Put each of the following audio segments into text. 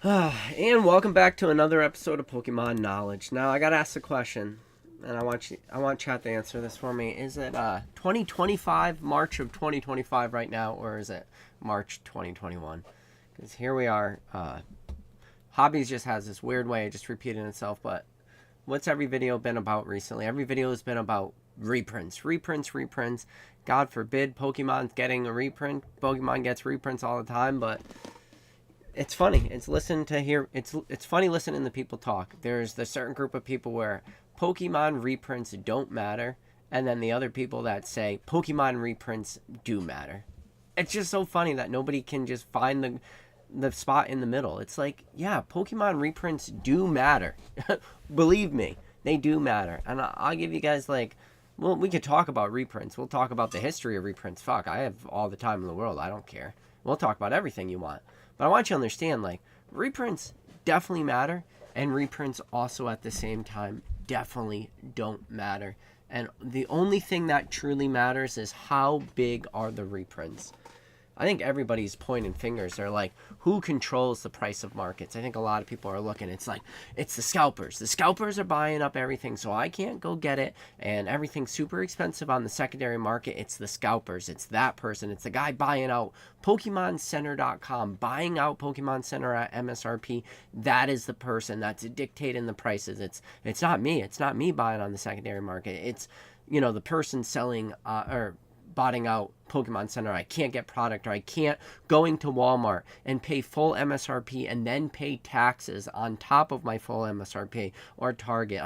And welcome back to another episode of Pokemon Knowledge. Now I gotta ask the question, and I want chat to answer this for me. Is it 2025, March of 2025 right now, or is it March 2021? Because here we are. Hobbies just has this weird way of just repeating itself. But what's every video been about recently? Every video has been about reprints. God forbid Pokemon's getting a reprint. Pokemon gets reprints all the time, but it's funny. It's funny listening to people talk. There's the certain group of people where Pokemon reprints don't matter, and then the other people that say Pokemon reprints do matter. It's just so funny that nobody can just find the spot in the middle. It's like, yeah, Pokemon reprints do matter. Believe me, they do matter. And I'll give you guys well, we could talk about reprints. We'll talk about the history of reprints. Fuck, I have all the time in the world. I don't care. We'll talk about everything you want. But I want you to understand, reprints definitely matter, and reprints also at the same time definitely don't matter. And the only thing that truly matters is how big are the reprints. I think everybody's pointing fingers. They're like, who controls the price of markets? I think a lot of people are looking. It's like, it's the scalpers. The scalpers are buying up everything, so I can't go get it. And everything's super expensive on the secondary market. It's the scalpers. It's that person. It's the guy buying out PokemonCenter.com, buying out Pokemon Center at MSRP. That is the person that's dictating the prices. It's not me. It's not me buying on the secondary market. It's, the person selling or botting out Pokemon Center. I can't get product, or I can't going to Walmart and pay full MSRP and then pay taxes on top of my full MSRP, or Target.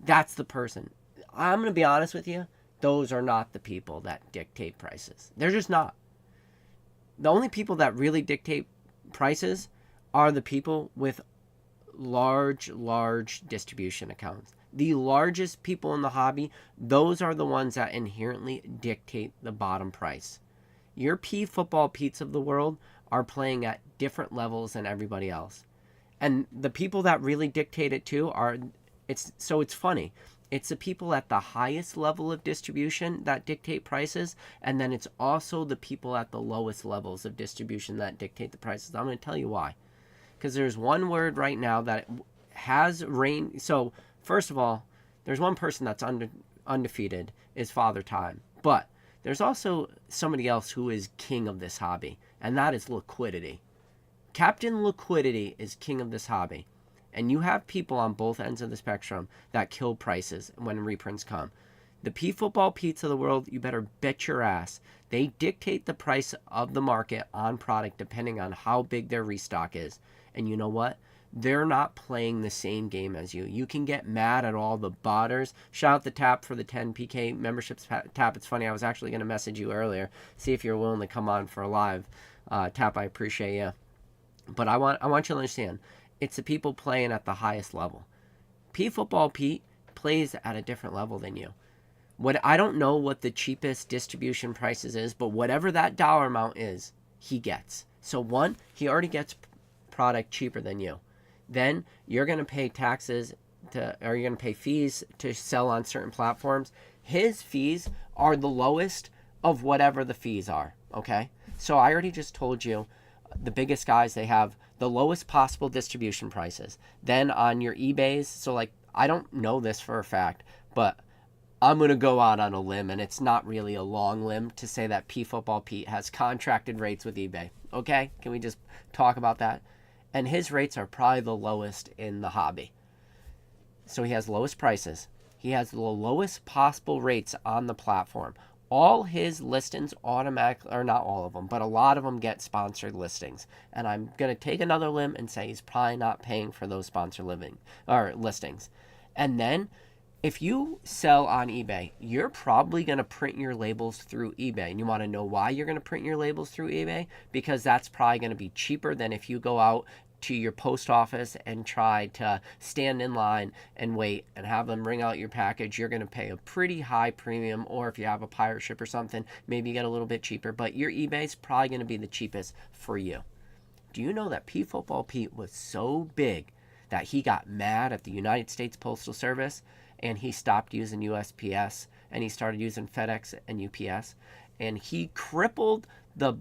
That's the person. I'm going to be honest with you. Those are not the people that dictate prices. They're just not. The only people that really dictate prices are the people with large distribution accounts. The largest people in the hobby, those are the ones that inherently dictate the bottom price. Your Football Pete's of the world are playing at different levels than everybody else. And the people that really dictate it too it's funny. It's the people at the highest level of distribution that dictate prices, and then it's also the people at the lowest levels of distribution that dictate the prices. I'm going to tell you why. Because there's one word right now that has reigned. So, first of all, there's one person that's undefeated, is Father Time. But there's also somebody else who is king of this hobby, and that is Liquidity. Captain Liquidity is king of this hobby. And you have people on both ends of the spectrum that kill prices when reprints come. The Football Pete's of the world, you better bet your ass. They dictate the price of the market on product depending on how big their restock is. And you know what? They're not playing the same game as you. You can get mad at all the botters. Shout out to Tap for the 10 PK memberships. Tap, it's funny. I was actually going to message you earlier. See if you're willing to come on for a live. Tap, I appreciate you. But I want you to understand. It's the people playing at the highest level. Football Pete plays at a different level than you. I don't know what the cheapest distribution prices is, but whatever that dollar amount is, he gets. So one, he already gets product cheaper than you. Then you're going to pay taxes or you're going to pay fees to sell on certain platforms. His fees are the lowest of whatever the fees are, okay? So I already just told you the biggest guys, they have the lowest possible distribution prices. Then on your eBays, so I don't know this for a fact, but I'm going to go out on a limb, and it's not really a long limb to say that Football Pete has contracted rates with eBay. Okay? Can we just talk about that? And his rates are probably the lowest in the hobby. So he has lowest prices. He has the lowest possible rates on the platform. All his listings automatically, or not all of them, but a lot of them get sponsored listings. And I'm going to take another limb and say he's probably not paying for those sponsored listings. And then if you sell on eBay, you're probably going to print your labels through eBay. And you want to know why you're going to print your labels through eBay? Because that's probably going to be cheaper than if you go out to your post office and try to stand in line and wait and have them ring out your package. You're going to pay a pretty high premium, or if you have a pirate ship or something, maybe you get a little bit cheaper, but your eBay's probably going to be the cheapest for you. Do you know that Football Pete was so big that he got mad at the United States Postal Service and he stopped using USPS and he started using FedEx and UPS, and he crippled the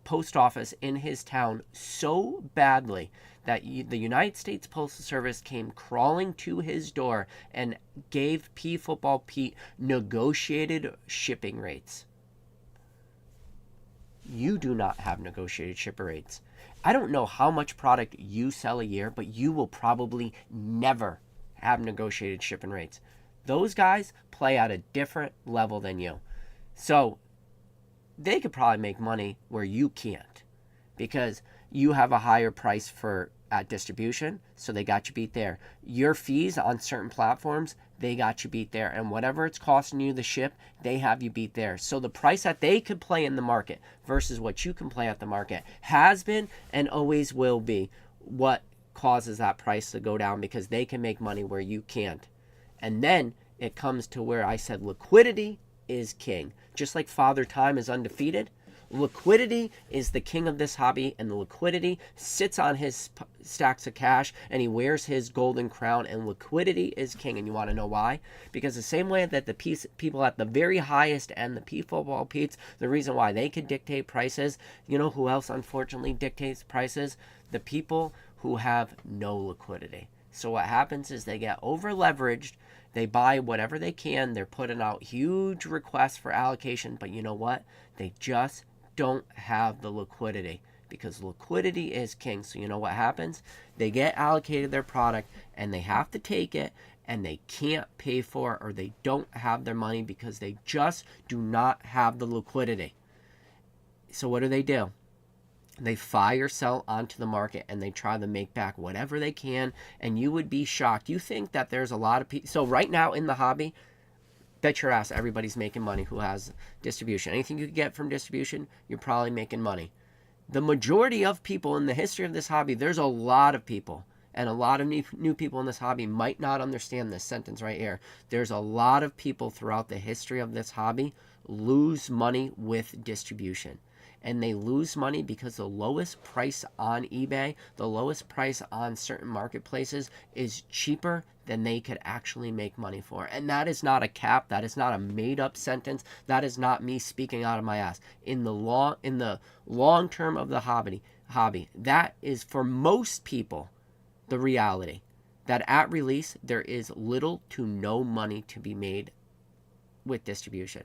post office in his town so badly that the United States Postal Service came crawling to his door and gave P Football Pete negotiated shipping rates. You do not have negotiated shipping rates. I don't know how much product you sell a year, but you will probably never have negotiated shipping rates. Those guys play at a different level than you. So they could probably make money where you can't, because you have a higher price for at distribution, so they got you beat there. Your fees on certain platforms, they got you beat there. And whatever it's costing you to ship, they have you beat there. So the price that they could play in the market versus what you can play at the market has been and always will be what causes that price to go down, because they can make money where you can't. And then it comes to where I said liquidity is king. Just like Father Time is undefeated, liquidity is the king of this hobby, and the liquidity sits on his stacks of cash and he wears his golden crown, and liquidity is king. And you want to know why? Because the same way that the people at the very highest end, the P Football Pete's, the reason why they can dictate prices, you know who else unfortunately dictates prices? The people who have no liquidity. So what happens is they get over leveraged. They buy whatever they can. They're putting out huge requests for allocation, but you know what? They just don't have the liquidity, because liquidity is king. So you know what happens? They get allocated their product and they have to take it, and they can't pay for it, or they don't have their money because they just do not have the liquidity. So what do? They fire sell onto the market and they try to make back whatever they can, and you would be shocked. You think that there's a lot of people. So right now in the hobby, bet your ass everybody's making money who has distribution. Anything you get from distribution, you're probably making money. The majority of people in the history of this hobby, there's a lot of people, and a lot of new people in this hobby might not understand this sentence right here. There's a lot of people throughout the history of this hobby lose money with distribution. And they lose money because the lowest price on eBay, the lowest price on certain marketplaces is cheaper than they could actually make money for. And that is not a cap. That is not a made up sentence. That is not me speaking out of my ass. In the long term of the hobby, that is for most people the reality. That at release, there is little to no money to be made with distribution.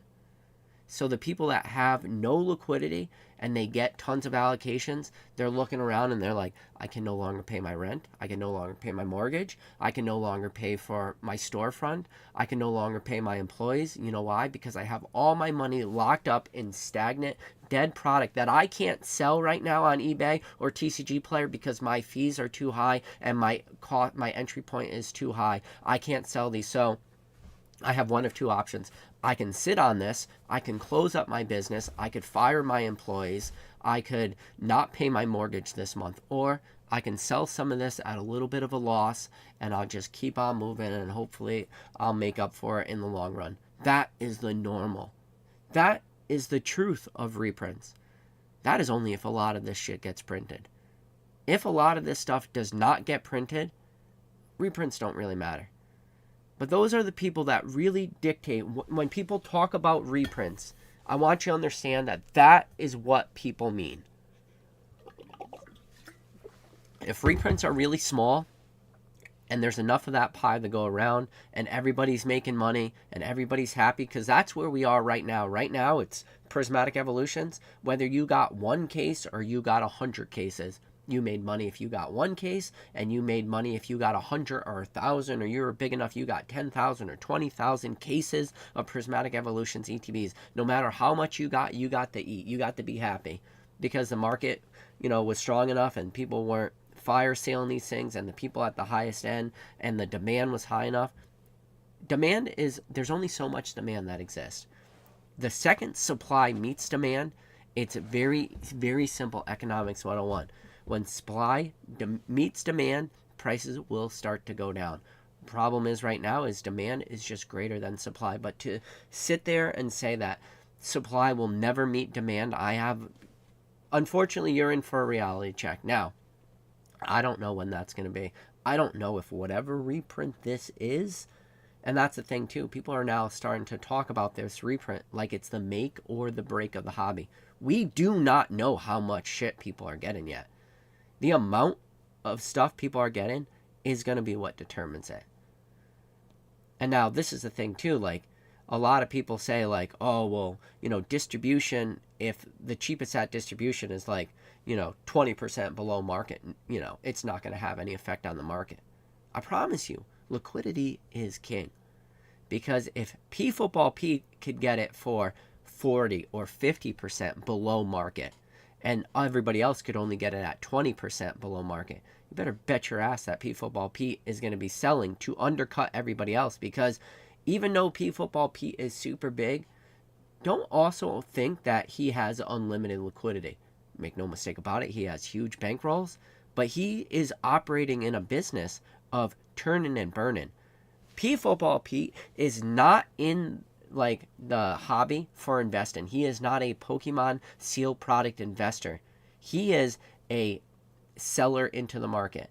So the people that have no liquidity and they get tons of allocations, they're looking around and they're like, I can no longer pay my rent. I can no longer pay my mortgage. I can no longer pay for my storefront. I can no longer pay my employees. You know why? Because I have all my money locked up in stagnant, dead product that I can't sell right now on eBay or TCG Player because my fees are too high and my entry point is too high. I can't sell these. So I have one of two options. I can sit on this, I can close up my business, I could fire my employees, I could not pay my mortgage this month, or I can sell some of this at a little bit of a loss and I'll just keep on moving and hopefully I'll make up for it in the long run. That is the normal. That is the truth of reprints. That is only if a lot of this shit gets printed. If a lot of this stuff does not get printed, reprints don't really matter. But those are the people that really dictate. When people talk about reprints, I want you to understand that that is what people mean. If reprints are really small and there's enough of that pie to go around and everybody's making money and everybody's happy, because that's where we are right now. Right now, it's prismatic evolutions. Whether you got one case or you got 100 cases, you made money if you got one case, and you made money if you got 100 or 1,000, or you were big enough you got 10,000 or 20,000 cases of prismatic evolutions ETBs. No matter how much you got to eat. You got to be happy because the market, was strong enough and people weren't fire sailing these things, and the people at the highest end and the demand was high enough. There's only so much demand that exists. The second supply meets demand, it's very, very simple economics 101. When supply meets demand, prices will start to go down. The problem is right now is demand is just greater than supply. But to sit there and say that supply will never meet demand, unfortunately, you're in for a reality check. Now, I don't know when that's going to be. I don't know if whatever reprint this is, and that's the thing too. People are now starting to talk about this reprint like it's the make or the break of the hobby. We do not know how much shit people are getting yet. The amount of stuff people are getting is going to be what determines it. And now this is the thing too, like a lot of people say like, oh, well, you know, distribution, if the cheapest at distribution is like, you know, 20% below market, you know, it's not going to have any effect on the market. I promise you, liquidity is king. Because if P Football Pete could get it for 40 or 50% below market, and everybody else could only get it at 20% below market, you better bet your ass that P Football Pete is going to be selling to undercut everybody else. Because even though P Football Pete is super big, don't also think that he has unlimited liquidity. Make no mistake about it, he has huge bankrolls, but he is operating in a business of turning and burning. P Football Pete is not in like the hobby for investing. He is not a Pokemon seal product investor. He is a seller into the market,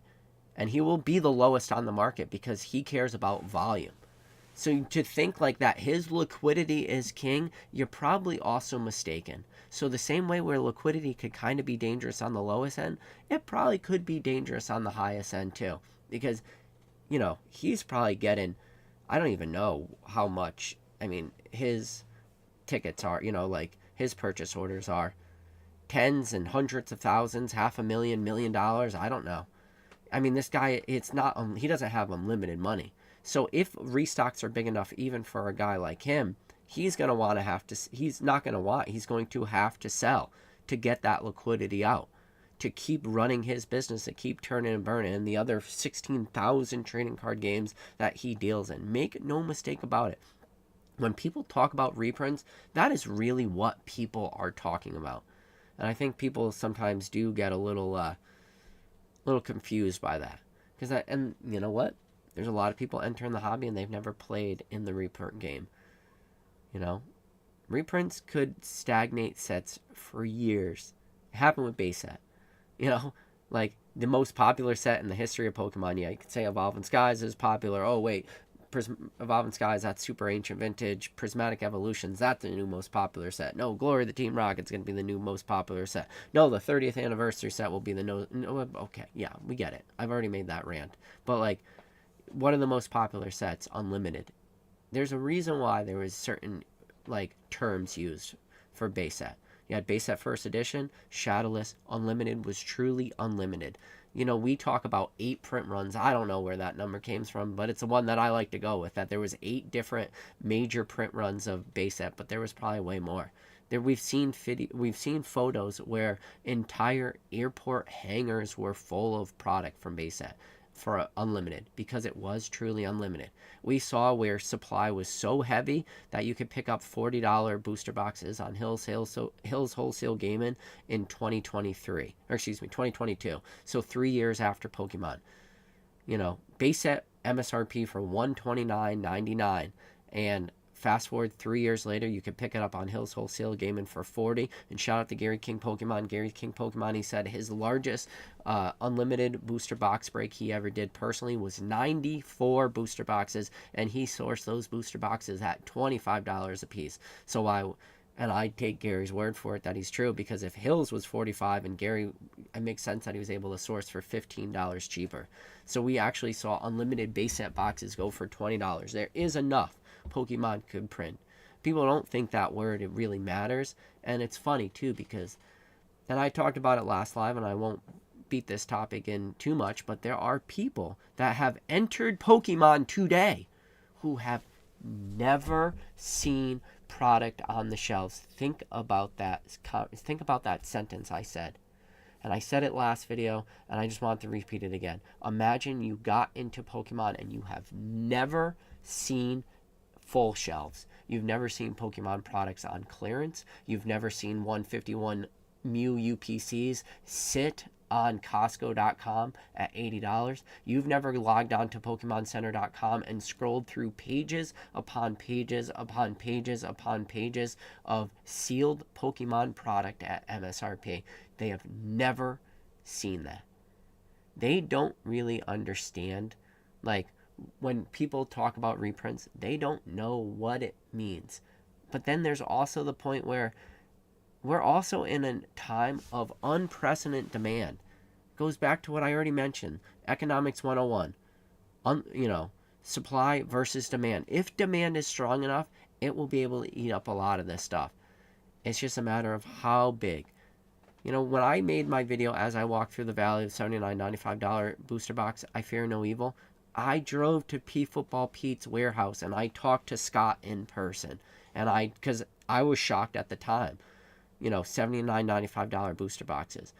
and he will be the lowest on the market because he cares about volume. So to think like that his liquidity is king, you're probably also mistaken. So the same way where liquidity could kind of be dangerous on the lowest end, it probably could be dangerous on the highest end too. Because, you know, he's probably getting, I don't even know how much, I mean, his tickets are, you know, like his purchase orders are tens and hundreds of thousands, $500,000, $1 million, I don't know. I mean, this guy, it's not, he doesn't have unlimited money. So if restocks are big enough, even for a guy like him, he's going to have to sell to get that liquidity out, to keep running his business, to keep turning and burning, and the other 16,000 trading card games that he deals in. Make no mistake about it. When people talk about reprints, that is really what people are talking about. And I think people sometimes do get a little confused by that. And you know what? There's a lot of people entering the hobby and they've never played in the reprint game. You know? Reprints could stagnate sets for years. It happened with base set. You know? Like, the most popular set in the history of Pokemon, yeah, you could say Evolving Skies is popular. Oh, wait. Evolving Skies, that's super ancient vintage. Prismatic Evolutions, that's the new most popular set. No, Glory of the Team Rocket's going to be the new most popular set. No, the 30th anniversary set will be the no. Okay, yeah, we get it. I've already made that rant. But, like, what are the most popular sets? Unlimited. There's a reason why there was certain, like, terms used for base set. You had base set first edition, shadowless, unlimited was truly unlimited. You know, we talk about 8 print runs. I don't know where that number came from, but it's the one that I like to go with, that there was 8 different major print runs of base set, but there was probably way more. We've seen photos where entire airport hangars were full of product from base set for unlimited, because it was truly unlimited. We saw where supply was so heavy that you could pick up $40 booster boxes on Hills Wholesale Gaming in 2022. So 3 years after Pokemon. You know, base set MSRP for $129.99, and fast forward 3 years later, you could pick it up on Hills Wholesale Gaming for $40. And shout out to Gary King Pokemon. Gary King Pokemon, he said his largest unlimited booster box break he ever did personally was 94 booster boxes, and he sourced those booster boxes at $25 a piece. So I take Gary's word for it that he's true, because if Hills was $45 and Gary, it makes sense that he was able to source for $15 cheaper. So we actually saw unlimited base set boxes go for $20. There is enough Pokemon could print. People don't think that word, it really matters. And it's funny too, because, and I talked about it last live, and I won't beat this topic in too much, but there are people that have entered Pokemon today who have never seen product on the shelves. Think about that sentence I said. And I said it last video, and I just want to repeat it again. Imagine you got into Pokemon and you have never seen full shelves. You've never seen Pokemon products on clearance. You've never seen 151 Mew UPCs sit on Costco.com at $80. You've never logged on to PokemonCenter.com and scrolled through pages upon pages upon pages upon pages of sealed Pokemon product at MSRP. They have never seen that. They don't really understand, like, when people talk about reprints, they don't know what it means. But then there's also the point where we're also in a time of unprecedented demand. Goes back to what I already mentioned, economics 101. Supply versus demand. If demand is strong enough, it will be able to eat up a lot of this stuff. It's just a matter of how big. When I made my video as I walked through the valley of $79.95 booster box, I fear no evil, I drove to P Football Pete's warehouse and I talked to Scott in person. And because I was shocked at the time, $79.95 booster boxes.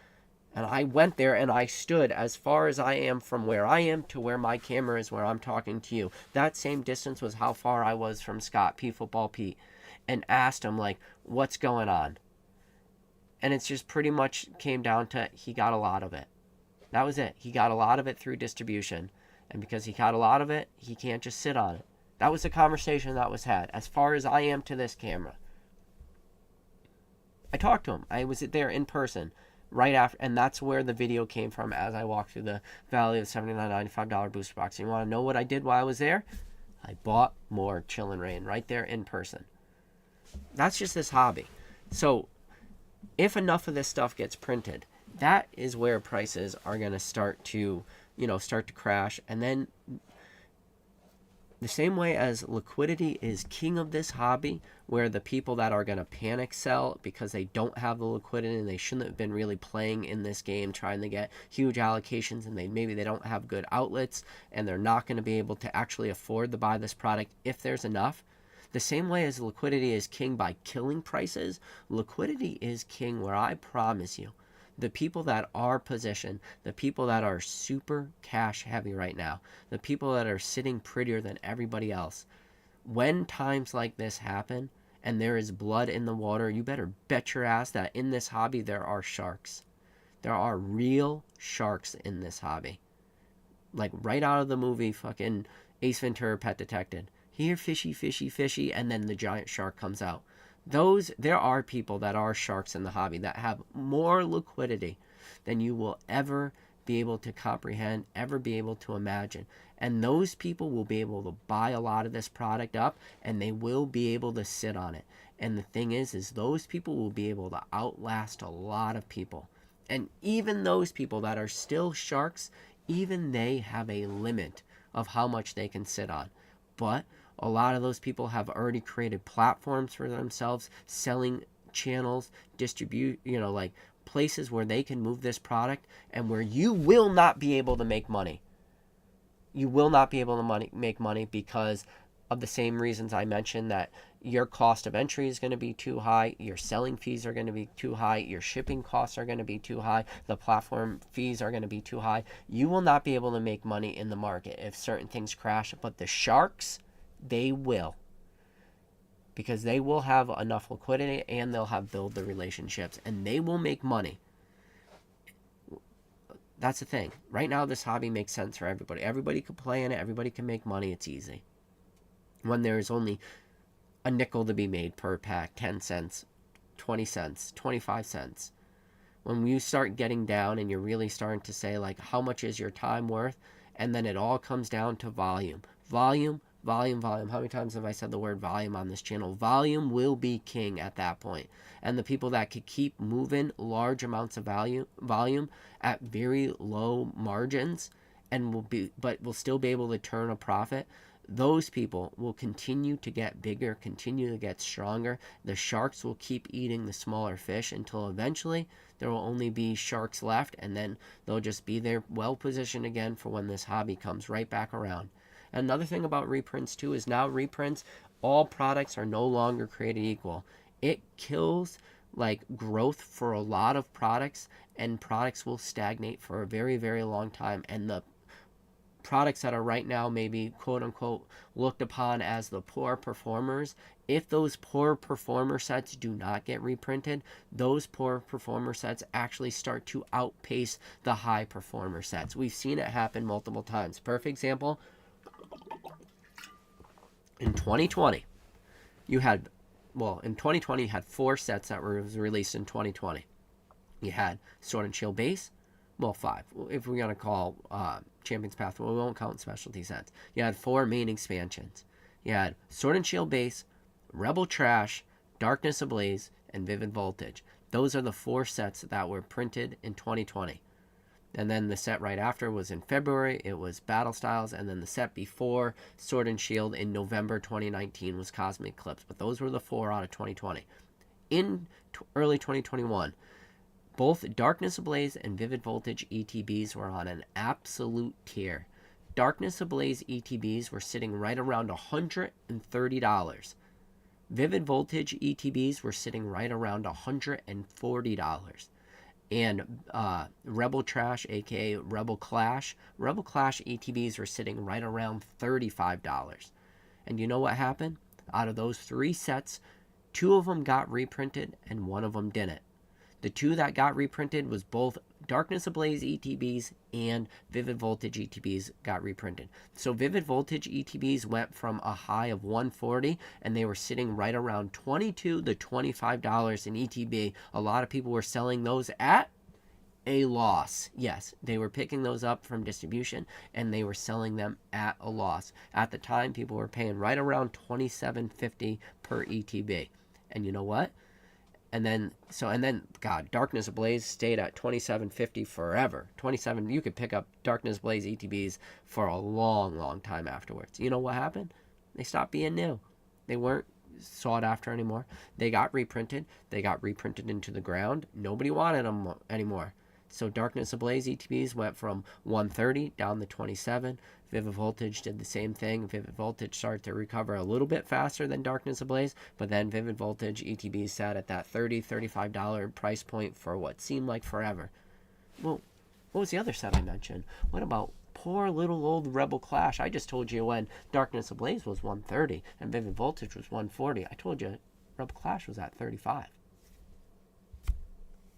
And I went there and I stood as far as I am from where I am to where my camera is, where I'm talking to you. That same distance was how far I was from Scott, P Football Pete, and asked him, like, what's going on? And it's just pretty much came down to he got a lot of it. That was it. He got a lot of it through distribution. And because he got a lot of it, he can't just sit on it. That was the conversation that was had. As far as I am to this camera. I talked to him. I was there in person right after. And that's where the video came from as I walked through the valley of $79.95 booster box. You want to know what I did while I was there? I bought more Chillin' Rain right there in person. That's just this hobby. So if enough of this stuff gets printed, that is where prices are going to start to crash. And then the same way as liquidity is king of this hobby, where the people that are going to panic sell because they don't have the liquidity and they shouldn't have been really playing in this game trying to get huge allocations, and maybe they don't have good outlets and they're not going to be able to actually afford to buy this product if there's enough. The same way as liquidity is king by killing prices, liquidity is king where I promise you, the people that are positioned, the people that are super cash heavy right now, the people that are sitting prettier than everybody else, when times like this happen and there is blood in the water, you better bet your ass that in this hobby there are sharks. There are real sharks in this hobby. Like right out of the movie fucking Ace Ventura Pet Detective. Here, fishy, fishy, fishy, and then the giant shark comes out. There are people that are sharks in the hobby that have more liquidity than you will ever be able to comprehend, ever be able to imagine. And those people will be able to buy a lot of this product up, and they will be able to sit on it. And the thing is those people will be able to outlast a lot of people. And even those people that are still sharks, even they have a limit of how much they can sit on. But a lot of those people have already created platforms for themselves, selling channels, like places where they can move this product and where you will not be able to make money. You will not be able to make money because of the same reasons I mentioned, that your cost of entry is going to be too high, your selling fees are going to be too high, your shipping costs are going to be too high, the platform fees are going to be too high. You will not be able to make money in the market if certain things crash, but the sharks, they will, because they will have enough liquidity and they'll have build the relationships and they will make money. That's the thing. Right now, this hobby makes sense for everybody. Everybody can play in it. Everybody can make money. It's easy. When there's only a nickel to be made per pack, 10 cents, 20 cents, 25 cents. When you start getting down and you're really starting to say, like, how much is your time worth? And then it all comes down to volume. Volume. How many times have I said the word volume on this channel? Volume will be king at that point. And the people that could keep moving large amounts of volume at very low margins and will still be able to turn a profit, those people will continue to get bigger, continue to get stronger. The sharks will keep eating the smaller fish until eventually there will only be sharks left, and then they'll just be there well positioned again for when this hobby comes right back around. Another thing about reprints too is now reprints, all products are no longer created equal. It kills like growth for a lot of products, and products will stagnate for a very, very long time. And the products that are right now maybe quote unquote looked upon as the poor performers, if those poor performer sets do not get reprinted, those poor performer sets actually start to outpace the high performer sets. We've seen it happen multiple times. Perfect example, in 2020, in 2020 you had 4 sets that were released in 2020. You had Sword and Shield base, 5, if we're going to call Champion's Path, we won't count specialty sets. You had 4 main expansions. You had Sword and Shield base, Rebel Trash, Darkness Ablaze, and Vivid Voltage. Those are the 4 sets that were printed in 2020. And then the set right after was in February. It was Battle Styles. And then the set before Sword and Shield in November 2019 was Cosmic Eclipse. But those were the 4 out of 2020. In early 2021, both Darkness Ablaze and Vivid Voltage ETBs were on an absolute tear. Darkness Ablaze ETBs were sitting right around $130. Vivid Voltage ETBs were sitting right around $140. And Rebel Trash, aka Rebel Clash ETBs were sitting right around $35. And you know what happened? Out of those 3 sets, 2 of them got reprinted and 1 of them didn't. The 2 that got reprinted was both Darkness Ablaze ETBs and Vivid Voltage ETBs got reprinted. So Vivid Voltage ETBs went from a high of $140 and they were sitting right around $22 to $25 in ETB. A lot of people were selling those at a loss. Yes, they were picking those up from distribution and they were selling them at a loss. At the time, people were paying right around $27.50 per ETB. And you know what? And then God, Darkness Ablaze stayed at $27.50 forever. You could pick up Darkness Ablaze ETBs for a long, long time afterwards. You know what happened? They stopped being new. They weren't sought after anymore. They got reprinted. They got reprinted into the ground. Nobody wanted them anymore. So Darkness Ablaze ETBs went from $130 down to $27. Vivid Voltage did the same thing. Vivid Voltage started to recover a little bit faster than Darkness Ablaze, but then Vivid Voltage ETBs sat at that $30, $35 price point for what seemed like forever. Well, what was the other set I mentioned? What about poor little old Rebel Clash? I just told you when Darkness Ablaze was $130 and Vivid Voltage was $140. I told you Rebel Clash was at $35.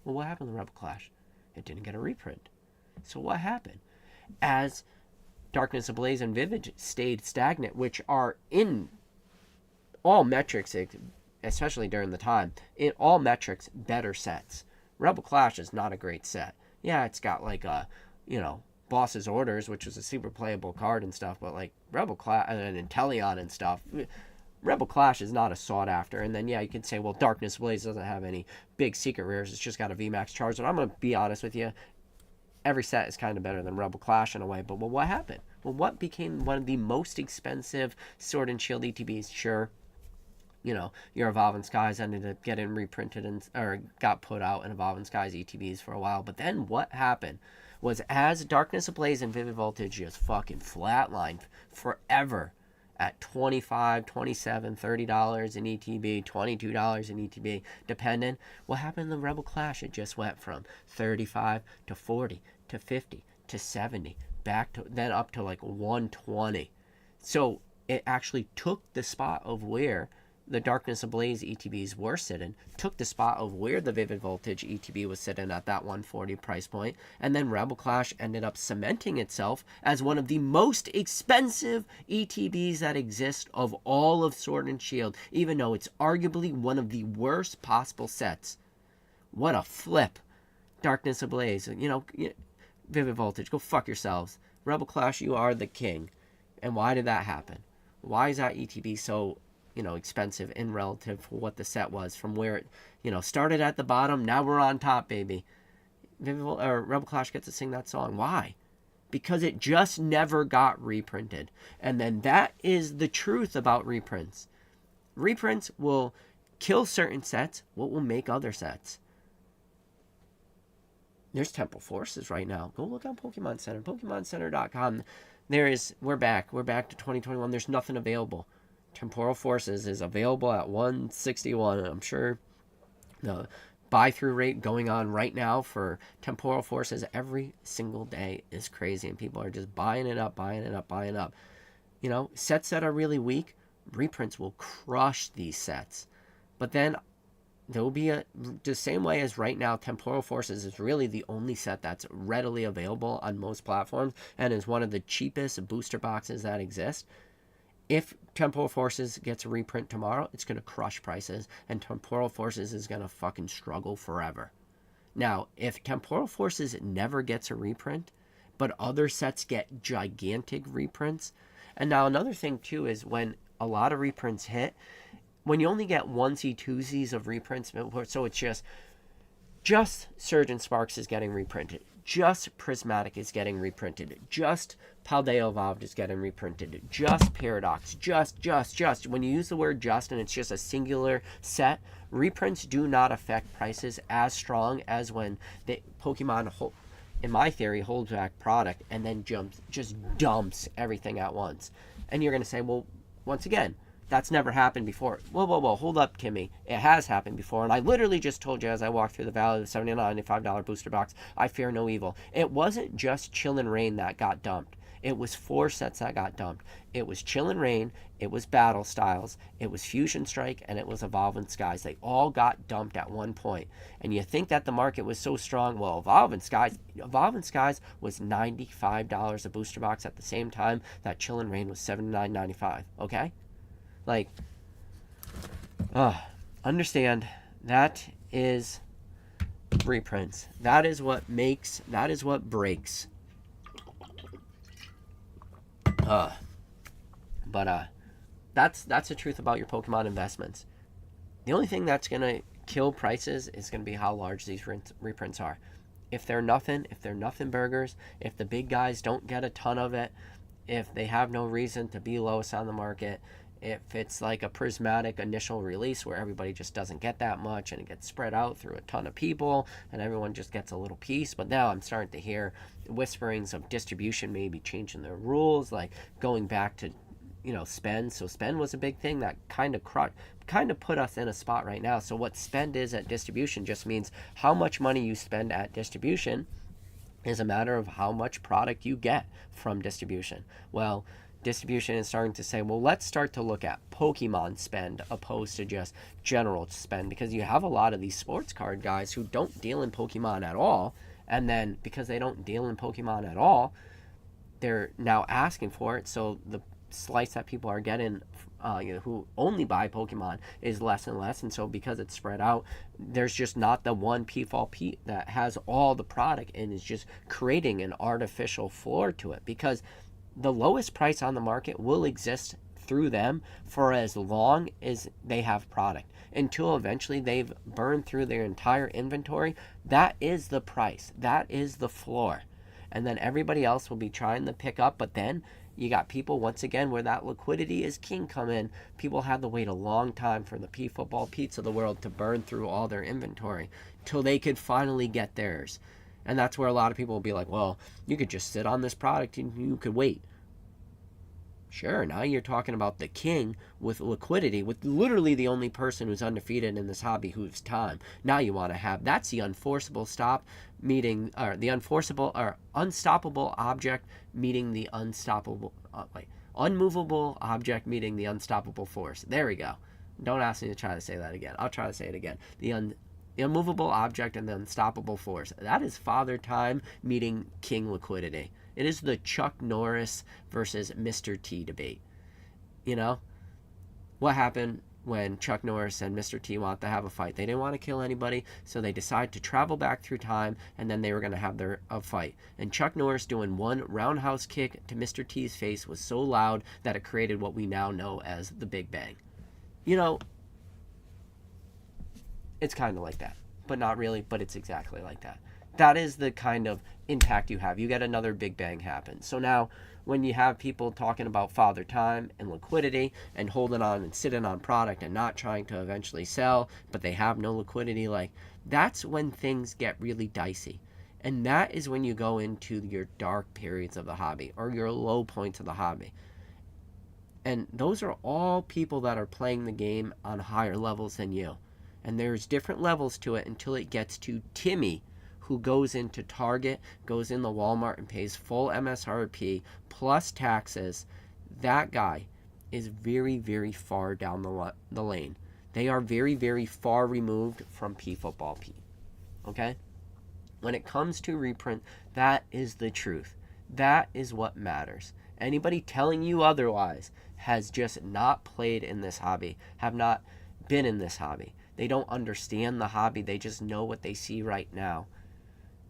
Well, what happened to Rebel Clash? It didn't get a reprint. So what happened? As Darkness Ablaze and Vivid stayed stagnant, which are in all metrics, especially during the time, in all metrics, better sets. Rebel Clash is not a great set. Yeah, it's got like a, Boss's Orders, which is a super playable card and stuff, but like Rebel Clash and Inteleon and stuff, Rebel Clash is not a sought after. And then, yeah, you could say, well, Darkness Ablaze doesn't have any big secret rares. It's just got a VMAX charge. And I'm going to be honest with you. Every set is kind of better than Rebel Clash in a way. But what happened? Well, what became one of the most expensive Sword and Shield ETBs? Sure, your Evolving Skies ended up getting reprinted or got put out in Evolving Skies ETBs for a while. But then what happened was as Darkness Ablaze and Vivid Voltage just fucking flatlined forever at $25, $27, $30 in ETB, $22 in ETB, depending. What happened in the Rebel Clash? It just went from 35 to 40 to 50 to 70, then up to like 120. So it actually took the spot of where the Darkness Ablaze ETBs were sitting, took the spot of where the Vivid Voltage ETB was sitting at that 140 price point, and then Rebel Clash ended up cementing itself as one of the most expensive ETBs that exist of all of Sword and Shield, even though it's arguably one of the worst possible sets. What a flip. Darkness Ablaze, Vivid Voltage, go fuck yourselves. Rebel Clash, you are the king. And why did that happen? Why is that ETB so expensive in relative for what the set was from where it, started at the bottom. Now we're on top, baby. Rebel Clash gets to sing that song. Why? Because it just never got reprinted. And then that is the truth about reprints. Reprints will kill certain sets. What will make other sets? There's Temple Forces right now. Go look on Pokemon Center. PokemonCenter.com. We're back to 2021. There's nothing available. Temporal Forces is available at $161. I'm sure the buy-through rate going on right now for Temporal Forces every single day is crazy, and people are just buying it up. Sets that are really weak, reprints will crush these sets. But then there will be the same way as right now, Temporal Forces is really the only set that's readily available on most platforms and is one of the cheapest booster boxes that exist. If Temporal Forces gets a reprint tomorrow, it's going to crush prices, and Temporal Forces is going to fucking struggle forever. Now, if Temporal Forces never gets a reprint, but other sets get gigantic reprints, and now another thing too is when a lot of reprints hit, when you only get onesie, twosies of reprints, so it's just Just Surgeon Sparks is getting reprinted. Just Prismatic is getting reprinted. Just Paldeo Evolved is getting reprinted. Just Paradox. Just. When you use the word just and it's just a singular set, reprints do not affect prices as strong as when the Pokemon, in my theory, holds back product and then just dumps everything at once. And you're going to say, well, once again, that's never happened before. Whoa, hold up, Kimmy. It has happened before, and I literally just told you as I walked through the valley of the $79.95 booster box, I fear no evil. It wasn't just Chill and Rain that got dumped. It was 4 sets that got dumped. It was Chill and Rain, it was Battle Styles, it was Fusion Strike, and it was Evolving Skies. They all got dumped at one point. And you think that the market was so strong. Well, Evolving Skies was $95 a booster box at the same time that Chill and Rain was $79.95, okay? Like, understand that is reprints. That is what makes, that is what breaks. That's the truth about your Pokemon investments. The only thing that's going to kill prices is going to be how large these reprints are. If they're nothing burgers, if the big guys don't get a ton of it, if they have no reason to be lowest on the market, if it's like a Prismatic initial release where everybody just doesn't get that much and it gets spread out through a ton of people and everyone just gets a little piece. But now I'm starting to hear whisperings of distribution maybe changing their rules, like going back to, spend. So spend was a big thing that kind of put us in a spot right now. So what spend is at distribution just means how much money you spend at distribution is a matter of how much product you get from distribution. Well, distribution is starting to say, well, let's start to look at Pokemon spend opposed to just general spend, because you have a lot of these sports card guys who don't deal in Pokemon at all, and then because they don't deal in Pokemon at all, they're now asking for it, so the slice that people are getting who only buy Pokemon is less and less, and so because it's spread out, there's just not the one P that has all the product and is just creating an artificial floor to it, because the lowest price on the market will exist through them for as long as they have product, until eventually they've burned through their entire inventory. That is the price. That is the floor. And then everybody else will be trying to pick up, but then you got people, once again, where that liquidity is king come in. People have to wait a long time for the P-Football Pete's of the world to burn through all their inventory till they could finally get theirs. And that's where a lot of people will be like, well, you could just sit on this product and you could wait. Sure, now you're talking about the king with liquidity, with literally the only person who's undefeated in this hobby who's time. Now you want to have, that's the unforceable stop meeting, or the unforceable or unstoppable object meeting the unstoppable, unmovable object meeting the unstoppable force. There we go. Don't ask me to try to say that again. I'll try to say it again. The immovable object and the unstoppable force. That is Father Time meeting King Liquidity. It is the Chuck Norris versus Mr. T debate. What happened when Chuck Norris and Mr. T wanted to have a fight? They didn't want to kill anybody, so they decided to travel back through time, and then they were going to have a fight. And Chuck Norris doing one roundhouse kick to Mr. T's face was so loud that it created what we now know as the Big Bang. It's kind of like that, but not really, but it's exactly like that. That is the kind of impact you have. You get another Big Bang happen. So now when you have people talking about Father Time and liquidity and holding on and sitting on product and not trying to eventually sell, but they have no liquidity, that's when things get really dicey. And that is when you go into your dark periods of the hobby or your low points of the hobby. And those are all people that are playing the game on higher levels than you. And there's different levels to it until it gets to Timmy, who goes into Target, goes into Walmart and pays full MSRP plus taxes. That guy is very, very far down the lane. They are very, very far removed from P-Football Pete. Okay? When it comes to reprint, that is the truth. That is what matters. Anybody telling you otherwise has just not played in this hobby, have not been in this hobby. They don't understand the hobby. They just know what they see right now.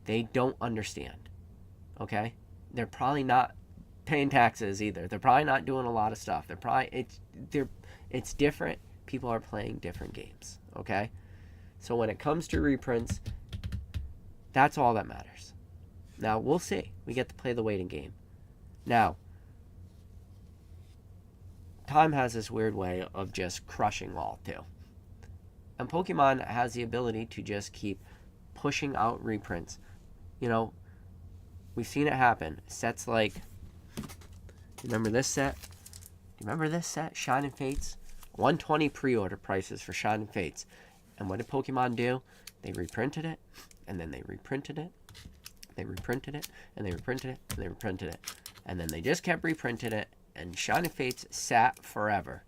They don't understand, okay? They're probably not paying taxes either. They're probably not doing a lot of stuff. It's different. People are playing different games, okay? So when it comes to reprints, That's all that matters. Now, we'll see. We get to play the waiting game. Now, time has this weird way of just crushing all, too. And Pokemon has the ability to just keep pushing out reprints. You know, we've seen it happen. Sets like, remember this set? Remember this set? Shining Fates? 120 pre-order prices for Shining Fates. And what did Pokemon do? They reprinted it, and then they reprinted it. They reprinted it, and they reprinted it, and they reprinted it. And then they just kept reprinting it, and Shining Fates sat forever.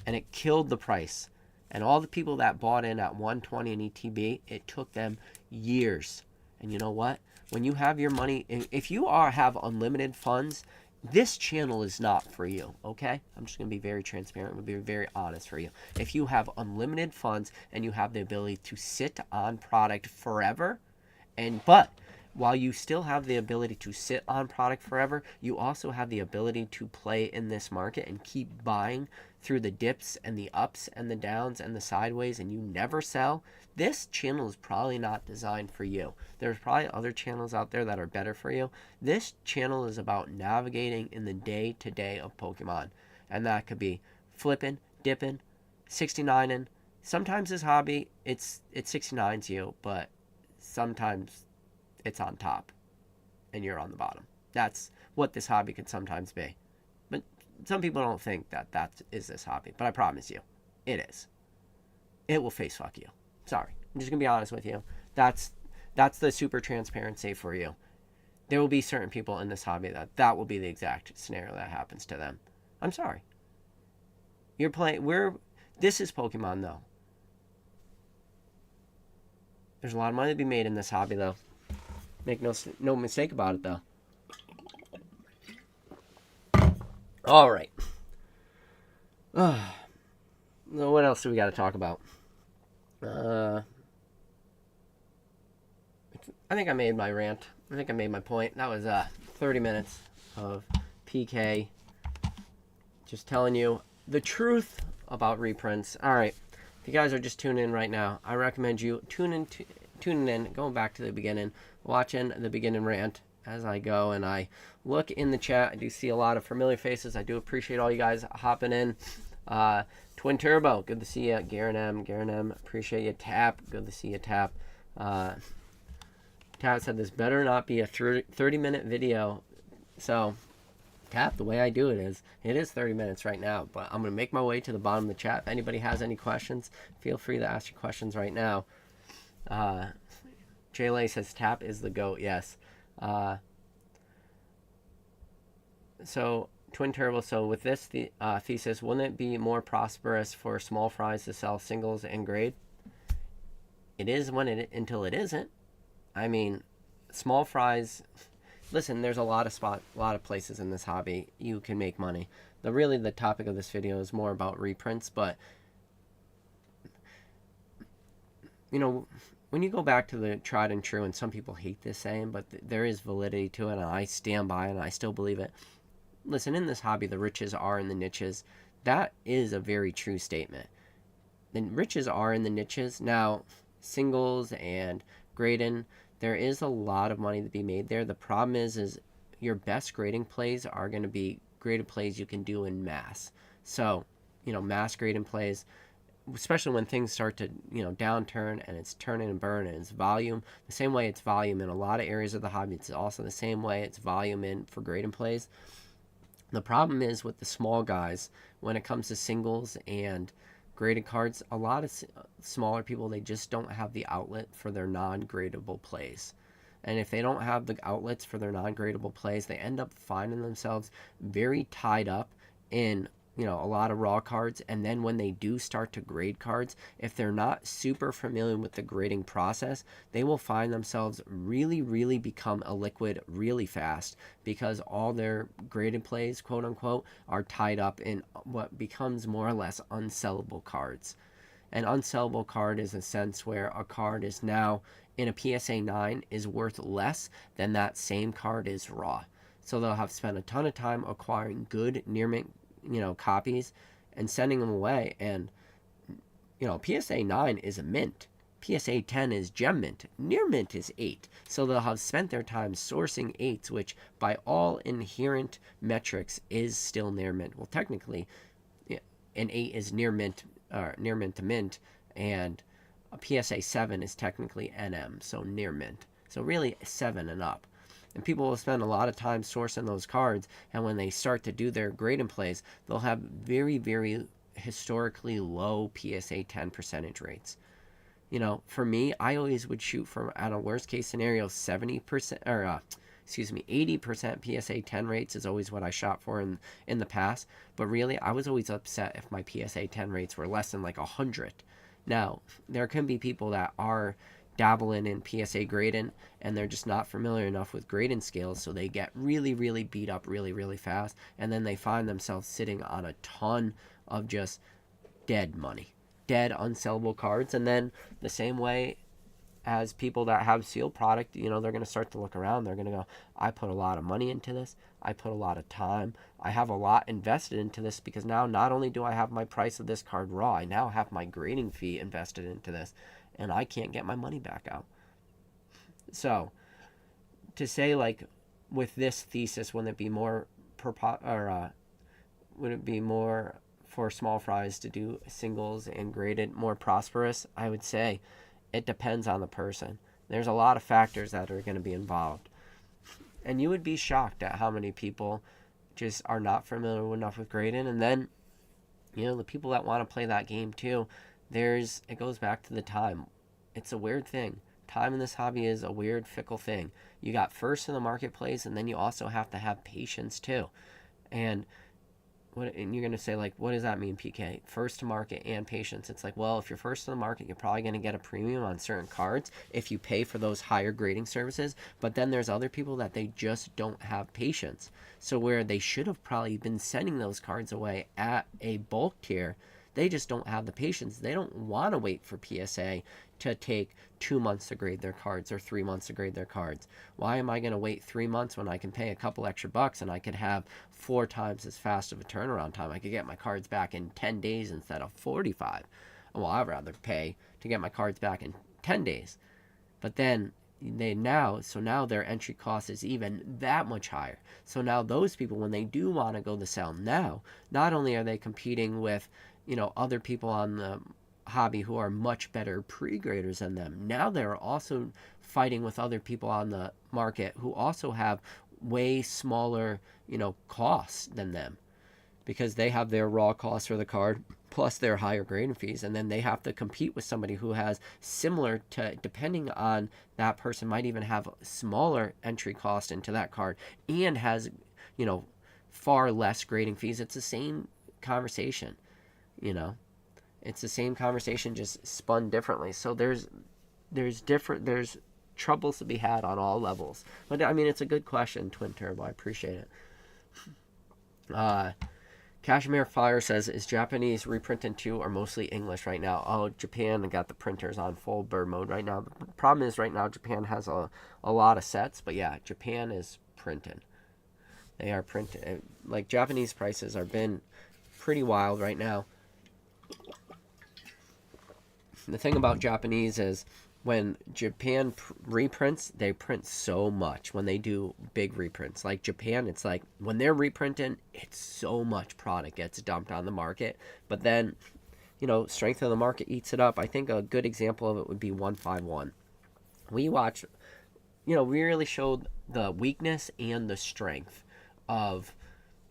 And it killed the price. And all the people that bought in at 120 in ETB, it took them years. And you know what? When you have your money, if you have unlimited funds, this channel is not for you, okay? I'm just going to be very transparent and be very honest for you. If you have unlimited funds and you have the ability to sit on product forever, but while you still have the ability to sit on product forever, you also have the ability to play in this market and keep buying through the dips and the ups and the downs and the sideways, and you never sell. This channel is probably not designed for you. There's probably other channels out there that are better for you. This channel is about navigating in the day-to-day of Pokemon. And that could be flipping, dipping, 69ing. Sometimes this hobby, it's 69's you, but sometimes it's on top and you're on the bottom. That's what this hobby could sometimes be. But some people don't think that is this hobby. But I promise you, it is. It will face fuck you. Sorry. I'm just going to be honest with you. That's the super transparency for you. There will be certain people in this hobby that will be the exact scenario that happens to them. I'm sorry. You're playing... This is Pokemon, though. There's a lot of money to be made in this hobby, though. Make no mistake about it, though. All right. So what else do we got to talk about? I think I made my rant. I think I made my point. That was 30 minutes of PK just telling you the truth about reprints. All right. If you guys are just tuning in right now, I recommend you tuning in, going back to the beginning, watching the beginning rant as I go and I look in the chat. I do see a lot of familiar faces. I do appreciate all you guys hopping in. Twin Turbo, good to see you. Garen M, appreciate you. Tap, good to see you. Tap. Tap said this better not be a 30-minute video. So, Tap, the way I do it is 30 minutes right now. But I'm going to make my way to the bottom of the chat. If anybody has any questions, feel free to ask your questions right now. Jay says Tap is the GOAT. Yes. So, Twin Turbo, so with this thesis, wouldn't it be more prosperous for small fries to sell singles and grade? It is until it isn't. I mean, small fries, listen, there's a lot of places in this hobby you can make money. Really the topic of this video is more about reprints, but you know, when you go back to the tried and true, and some people hate this saying, but there is validity to it, and I stand by it, and I still believe it. Listen, in this hobby, the riches are in the niches. That is a very true statement. The riches are in the niches. Now, singles and grading, there is a lot of money to be made there. The problem is your best grading plays are going to be graded plays you can do in mass. So, you know, mass grading plays, especially when things start to, you know, downturn and it's turning and burn and it's volume. The same way it's volume in a lot of areas of the hobby, it's also the same way it's volume in for grading plays. The problem is with the small guys, when it comes to singles and graded cards, a lot of smaller people, they just don't have the outlet for their non-gradable plays. And if they don't have the outlets for their non-gradable plays, they end up finding themselves very tied up in, you know, a lot of raw cards. And then when they do start to grade cards, if they're not super familiar with the grading process, they will find themselves really become a liquid really fast, because all their graded plays, quote unquote, are tied up in what becomes more or less unsellable cards. An unsellable card is a sense where a card is now in a PSA 9 is worth less than that same card is raw. So they'll have spent a ton of time acquiring good near mint, you know, copies and sending them away. And, you know, PSA 9 is a mint. PSA 10 is gem mint. Near mint is 8. So they'll have spent their time sourcing 8s, which by all inherent metrics is still near mint. Well, technically, an 8 is near mint to mint, and a PSA 7 is technically NM, so near mint. So really 7 and up. And people will spend a lot of time sourcing those cards, and when they start to do their grading plays, they'll have very, very historically low PSA 10 percentage rates. For me, I always would shoot for, at a worst case scenario, 70% or 80% PSA 10 rates is always what I shot for in the past. But really, I was always upset if my PSA 10 rates were less than like 100. Now, there can be people that are dabbling in PSA grading, and they're just not familiar enough with grading scales, so they get really, really beat up really, really fast, and then they find themselves sitting on a ton of just dead money, dead unsellable cards. And then the same way as people that have sealed product, they're going to start to look around. They're going to go, I put a lot of money into this. I put a lot of time. I have a lot invested into this, because now not only do I have my price of this card raw, I now have my grading fee invested into this, and I can't get my money back out. So to say, like, with this thesis, wouldn't it be more would it be more for small fries to do singles and graded more prosperous? I would say it depends on the person. There's a lot of factors that are going to be involved. And you would be shocked at how many people just are not familiar enough with grading. And then, the people that want to play that game too, it goes back to the time. It's a weird thing. Time in this hobby is a weird, fickle thing. You got first in the marketplace, and then you also have to have patience too. And you're going to say, like, what does that mean, PK? First to market and patience. It's like, well, if you're first to the market, you're probably going to get a premium on certain cards if you pay for those higher grading services. But then there's other people that they just don't have patience. So where they should have probably been sending those cards away at a bulk tier, they just don't have the patience. They don't want to wait for PSA to take 2 months to grade their cards or 3 months to grade their cards. Why am I going to wait 3 months when I can pay a couple extra bucks and I could have 4 times as fast of a turnaround time? I could get my cards back in 10 days instead of 45. Well, I'd rather pay to get my cards back in 10 days. But then now their entry cost is even that much higher. So now those people, when they do want to go the sell now, not only are they competing with other people on the hobby who are much better pre-graders than them, now they're also fighting with other people on the market who also have way smaller costs than them, because they have their raw costs for the card plus their higher grading fees, and then they have to compete with somebody who has similar to, depending on that person, might even have smaller entry cost into that card and has far less grading fees. It's the same conversation. It's the same conversation, just spun differently. So there's troubles to be had on all levels. But I mean, it's a good question, Twin Turbo. I appreciate it. Kashmir Fire says, is Japanese reprinting too, or mostly English right now? Oh, Japan got the printers on full bird mode right now. The problem is right now Japan has a lot of sets, but yeah, Japan is printing. They are printing. Like, Japanese prices are been pretty wild right now. The thing about Japanese is when Japan reprints, they print so much when they do big reprints. Like Japan, it's like when they're reprinting, it's so much product gets dumped on the market. But then, strength of the market eats it up. I think a good example of it would be 151. We watched, we really showed the weakness and the strength of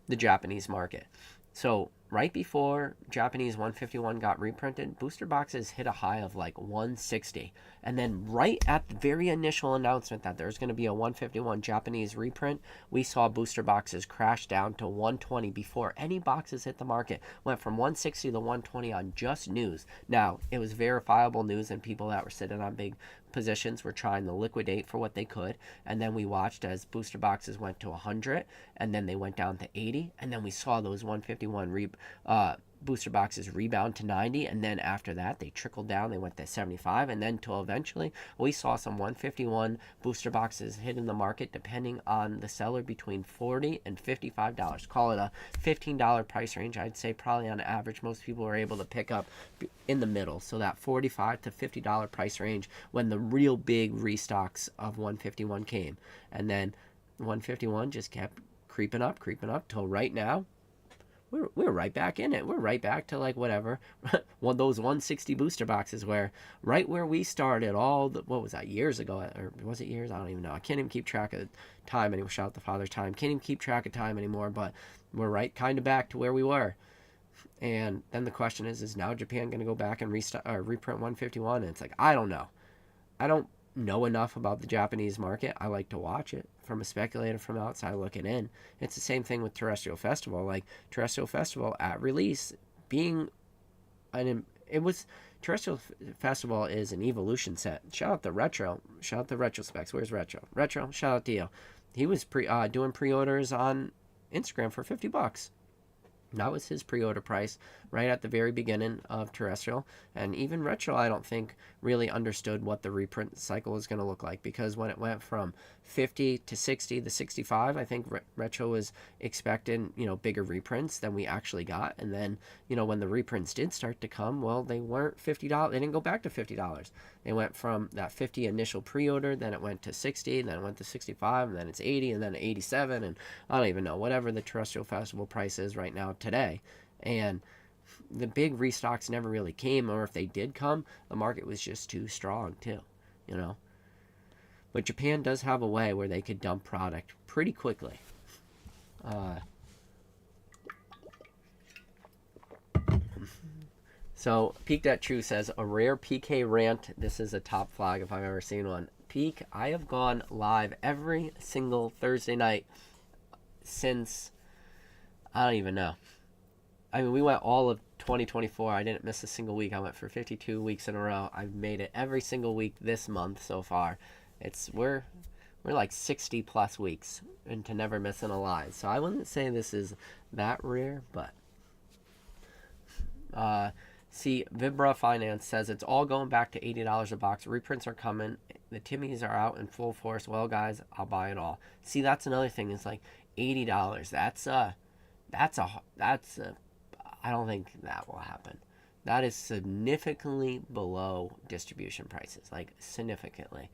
the Japanese market. So right before Japanese 151 got reprinted, booster boxes hit a high of like 160. And then right at the very initial announcement that there's going to be a 151 Japanese reprint, we saw booster boxes crash down to 120 before any boxes hit the market. Went from 160 to 120 on just news. Now, it was verifiable news, and people that were sitting on big positions were trying to liquidate for what they could. And then we watched as booster boxes went to 100, and then they went down to 80, and then we saw those 151 booster boxes rebound to 90, and then after that they trickled down, they went to 75, and then till eventually we saw some 151 booster boxes hit in the market, depending on the seller, between $40 and $55. Call it a $15 price range. I'd say probably on average most people were able to pick up in the middle, so that $45 to $50 price range when the real big restocks of 151 came. And then 151 just kept creeping up till right now we're right back in it. We're right back to like whatever, one of those 160 booster boxes where right where we started all the, what was that, years ago, or was it years? I don't even know. I can't even keep track of time anymore. Shout out to Father's Time. Can't even keep track of time anymore, but we're right kind of back to where we were. And then the question is now Japan going to go back and reprint 151? And it's like, I don't know. I don't know enough about the Japanese market. I like to watch it from a speculator from outside looking in. It's the same thing with Terrestrial Festival. Like Terrestrial Festival at release being Terrestrial Festival is an evolution set. Shout out the Retro. Shout out the Retro Specs. Where's Retro? Retro, shout out to you. He was doing pre-orders on Instagram for $50. That was his pre-order price right at the very beginning of Terrestrial. And even Retro, I don't think, really understood what the reprint cycle was going to look like, because when it went from 50 to 60 to 65, I think Retro was expecting, bigger reprints than we actually got. And then, when the reprints did start to come, well, they weren't $50. They didn't go back to $50. They went from that 50 initial pre-order, then it went to 60, then it went to 65, and then it's 80, and then 87, and I don't even know, whatever the Terrestrial Festival price is right now today. And the big restocks never really came, or if they did come, the market was just too strong too, But Japan does have a way where they could dump product pretty quickly. So Peak That True says, a rare PK rant. This is a top flag if I've ever seen one. Peak, I have gone live every single Thursday night since, I don't even know. I mean, we went all of 2024. I didn't miss a single week. I went for 52 weeks in a row. I've made it every single week this month so far. We're like 60 plus weeks into never missing a live. So I wouldn't say this is that rare, but see, Vibra Finance says it's all going back to $80 a box. Reprints are coming. The Timmies are out in full force. Well, guys, I'll buy it all. See, that's another thing. It's like $80. That's I don't think that will happen. That is significantly below distribution prices, like significantly.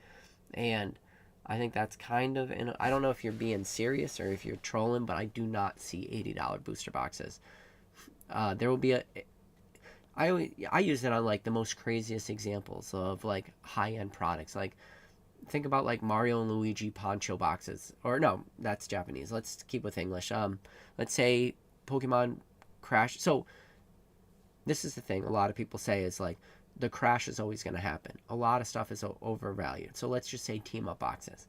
And I think that's kind of, I don't know if you're being serious or if you're trolling, but I do not see $80 booster boxes. There will be I use it on like the most craziest examples of like high-end products. Like think about like Mario and Luigi poncho boxes, or no, that's Japanese. Let's keep with English. Let's say Pokemon Crash. So this is the thing a lot of people say is like the crash is always going to happen. A lot of stuff is overvalued. So let's just say team up boxes,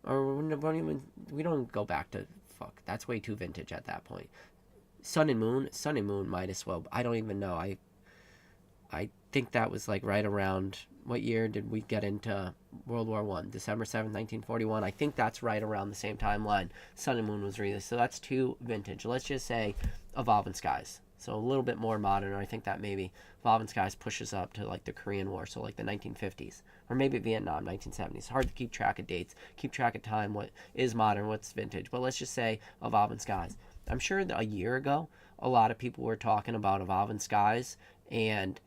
or we don't go back to that's way too vintage at that point. Sun and Moon might as well. I don't even know. I think that was like right around, what year did we get into World War I? December 7th, 1941. I think that's right around the same timeline Sun and Moon was released. So that's too vintage. Let's just say Evolving Skies. So a little bit more modern. I think that maybe Evolving Skies pushes up to like the Korean War, so like the 1950s. Or maybe Vietnam, 1970s. Hard to keep track of dates, keep track of time, what is modern, what's vintage. But let's just say Evolving Skies. I'm sure that a year ago, a lot of people were talking about Evolving Skies and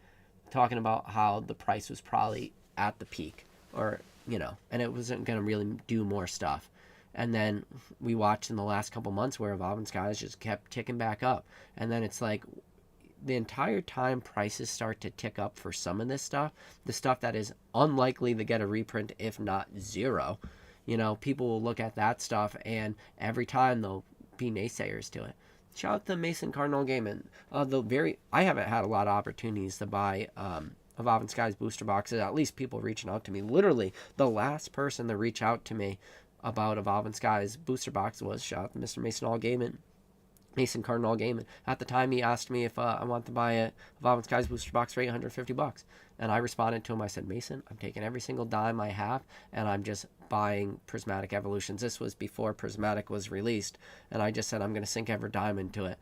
talking about how the price was probably at the peak, or, and it wasn't going to really do more stuff. And then we watched in the last couple months where Evolving Skies just kept ticking back up. And then it's like the entire time prices start to tick up for some of this stuff, the stuff that is unlikely to get a reprint, if not zero, people will look at that stuff and every time they'll be naysayers to it. Shout out to Mason Cardinal Gaming. I haven't had a lot of opportunities to buy Evolving Skies booster boxes. At least people reaching out to me. Literally, the last person to reach out to me about Evolving Skies booster box was, shout out to Mr. Mason Cardinal Gaming. At the time, he asked me if I wanted to buy a Evolving Skies booster box for $850. And I responded to him. I said, Mason, I'm taking every single dime I have, and I'm just buying Prismatic Evolutions. This was before Prismatic was released, and I just said I'm going to sink every dime into it.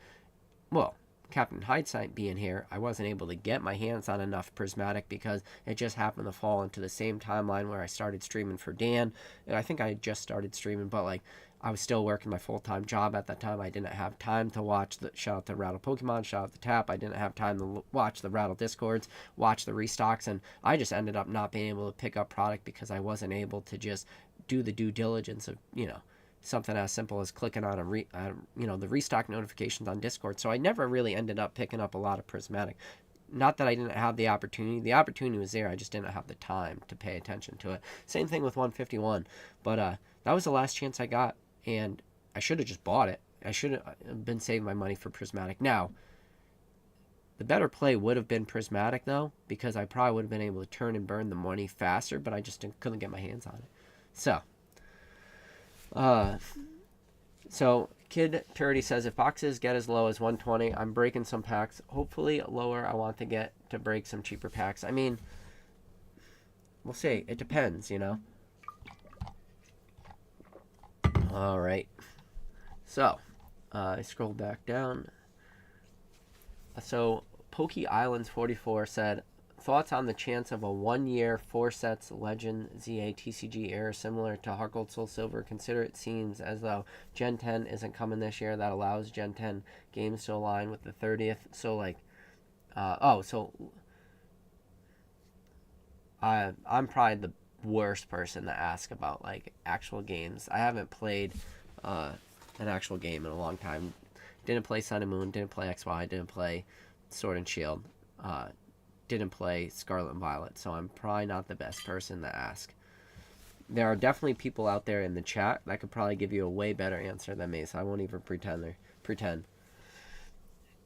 Well, Captain Hindsight being here, I wasn't able to get my hands on enough Prismatic because it just happened to fall into the same timeline where I started streaming for Dan. And I think I had just started streaming, but like I was still working my full-time job at that time. I didn't have time to watch the shout out to Rattle Pokemon, shout out to Tap. I didn't have time to watch the Rattle Discords, watch the restocks, and I just ended up not being able to pick up product because I wasn't able to just do the due diligence of, something as simple as clicking on the restock notifications on Discord. So I never really ended up picking up a lot of Prismatic. Not that I didn't have the opportunity. The opportunity was there. I just didn't have the time to pay attention to it. Same thing with 151. But that was the last chance I got, and I should have just bought it. I should have been saving my money for Prismatic. Now, the better play would have been Prismatic, though, because I probably would have been able to turn and burn the money faster, but I just couldn't get my hands on it. So Kid Purity says, if boxes get as low as 120, I'm breaking some packs. Hopefully lower, I want to get to break some cheaper packs. I mean, we'll see. It depends, All right. So, I scroll back down. So, Pokey Islands 44 said, thoughts on the chance of a 1-year 4 sets Legend ZA TCG error similar to Heart Gold Soul Silver? Consider it seems as though Gen 10 isn't coming this year. That allows Gen 10 games to align with the 30th. So I'm probably the worst person to ask about like actual games. I haven't played an actual game in a long time. Didn't play Sun and Moon. Didn't play XY. Didn't play Sword and Shield. Didn't play Scarlet and Violet, so I'm probably not the best person to ask. There are definitely people out there in the chat that could probably give you a way better answer than me, so I won't even pretend.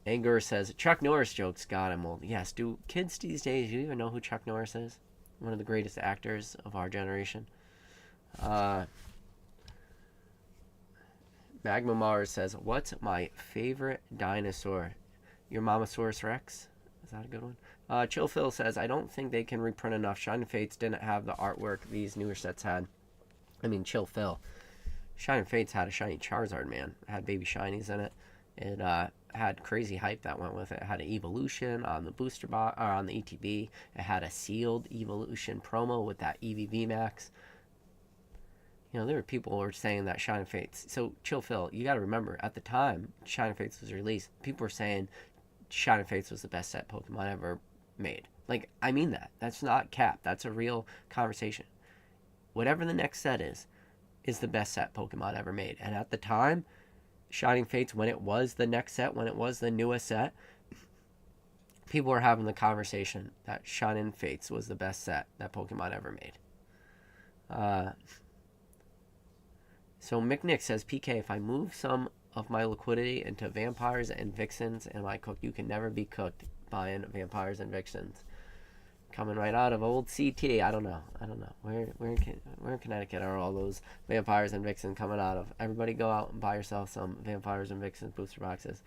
Anger says, Chuck Norris jokes got him. Well, yes, do kids these days, do you even know who Chuck Norris is? One of the greatest actors of our generation. Magma Mars says, what's my favorite dinosaur? Your Mamasaurus Rex? Is that a good one? Chill Phil says, I don't think they can reprint enough. Shining Fates didn't have the artwork these newer sets had. I mean, Chill Phil. Shining Fates had a shiny Charizard, man. It had baby shinies in it. It had crazy hype that went with it. It had an evolution on the booster box, or on the ETB. It had a sealed evolution promo with that EVV max. There were people who were saying that Shining Fates. So, Chill Phil, you got to remember, at the time Shining Fates was released, people were saying Shining Fates was the best set Pokemon ever made. Like, I mean that. That's not cap. That's a real conversation. Whatever the next set is the best set Pokemon ever made. And at the time, Shining Fates, when it was the next set, when it was the newest set, people were having the conversation that Shining Fates was the best set that Pokemon ever made. So McNick says, PK, if I move some of my liquidity into vampires and vixens and I cook, you can never be cooked buying vampires and vixens. Coming right out of old CT. I don't know. Where in Connecticut are all those vampires and vixens coming out of? Everybody go out and buy yourself some vampires and vixens booster boxes.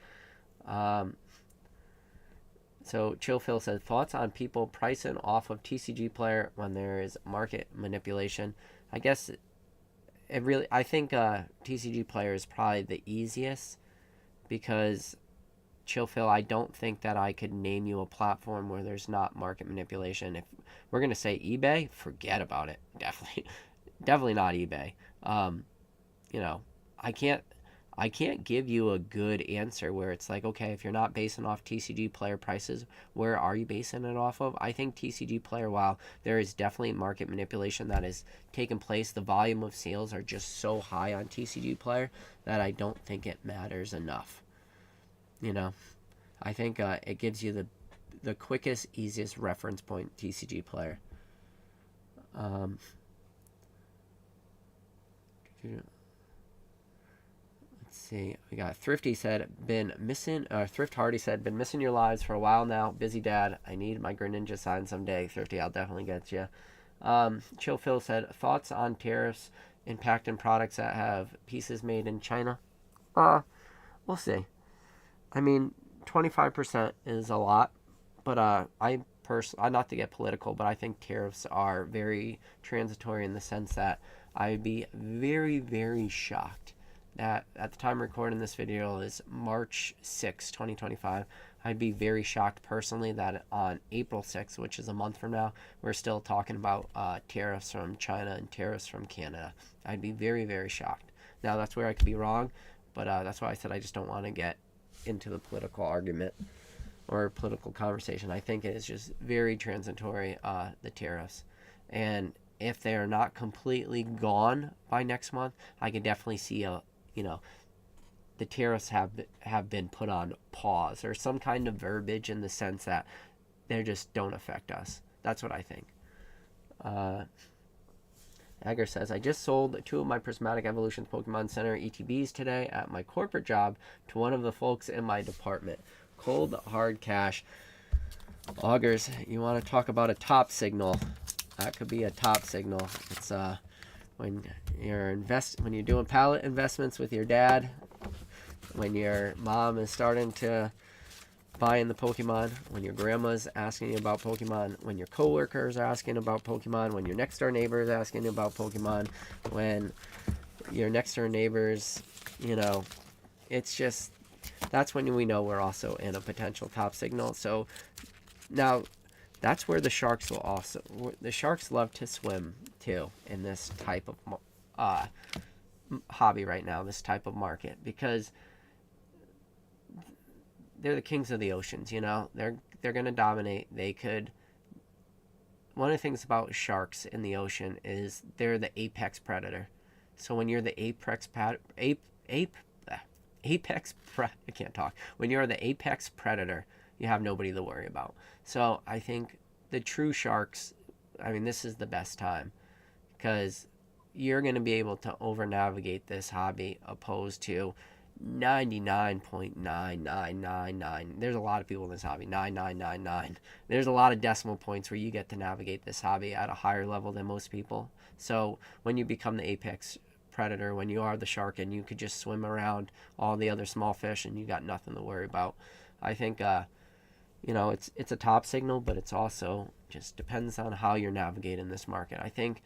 So Chill Phil says, thoughts on people pricing off of TCG Player when there is market manipulation? I guess I think TCG Player is probably the easiest because, Chill Phil, I don't think that I could name you a platform where there's not market manipulation. If we're going to say eBay, forget about it. Definitely not eBay. I can't give you a good answer where it's like, okay, if you're not basing off TCG Player prices, where are you basing it off of? I think TCG Player, while there is definitely market manipulation that is taking place, the volume of sales are just so high on TCG Player that I don't think it matters enough. I think it gives you the quickest, easiest reference point, TCG Player. Let's see. We got Thrifty said, Thrift Hardy said, been missing your lives for a while now. Busy dad. I need my Greninja sign someday. Thrifty, I'll definitely get you. Chill Phil said, thoughts on tariffs impacting products that have pieces made in China? We'll see. I mean, 25% is a lot, but I'm not to get political, but I think tariffs are very transitory in the sense that I would be very, very shocked that at the time recording this video is March 6, 2025. I'd be very shocked personally that on April 6th, which is a month from now, we're still talking about tariffs from China and tariffs from Canada. I'd be very, very shocked. Now, that's where I could be wrong, but that's why I said I just don't want to get into the political argument or political conversation. I think it is just very transitory, the tariffs. And if they are not completely gone by next month, I could definitely see the tariffs have been put on pause or some kind of verbiage in the sense that they just don't affect us. That's what I think. Agar says, I just sold 2 of my Prismatic Evolutions Pokemon Center ETBs today at my corporate job to one of the folks in my department. Cold hard cash. Augers, you want to talk about a top signal? That could be a top signal. It's when you're doing pallet investments with your dad, when your mom is starting to buy in the Pokemon, when your grandma's asking you about Pokemon, when your coworkers are asking about Pokemon, when your next door neighbor is asking about Pokemon, when your next door neighbors, it's just, that's when we know we're also in a potential top signal. So now that's where the sharks the sharks love to swim too in this type of hobby right now, this type of market, because they're the kings of the oceans. They're going to dominate. One of the things about sharks in the ocean is they're the apex predator. So when you're the when you're the apex predator, you have nobody to worry about. So I think the true sharks, this is the best time, because you're going to be able to over navigate this hobby opposed to 99.9999. There's a lot of people in this hobby. 9999. There's a lot of decimal points where you get to navigate this hobby at a higher level than most people. So when you become the apex predator, when you are the shark and you could just swim around all the other small fish and you got nothing to worry about, I think it's a top signal, but it's also just depends on how you're navigating this market. I think,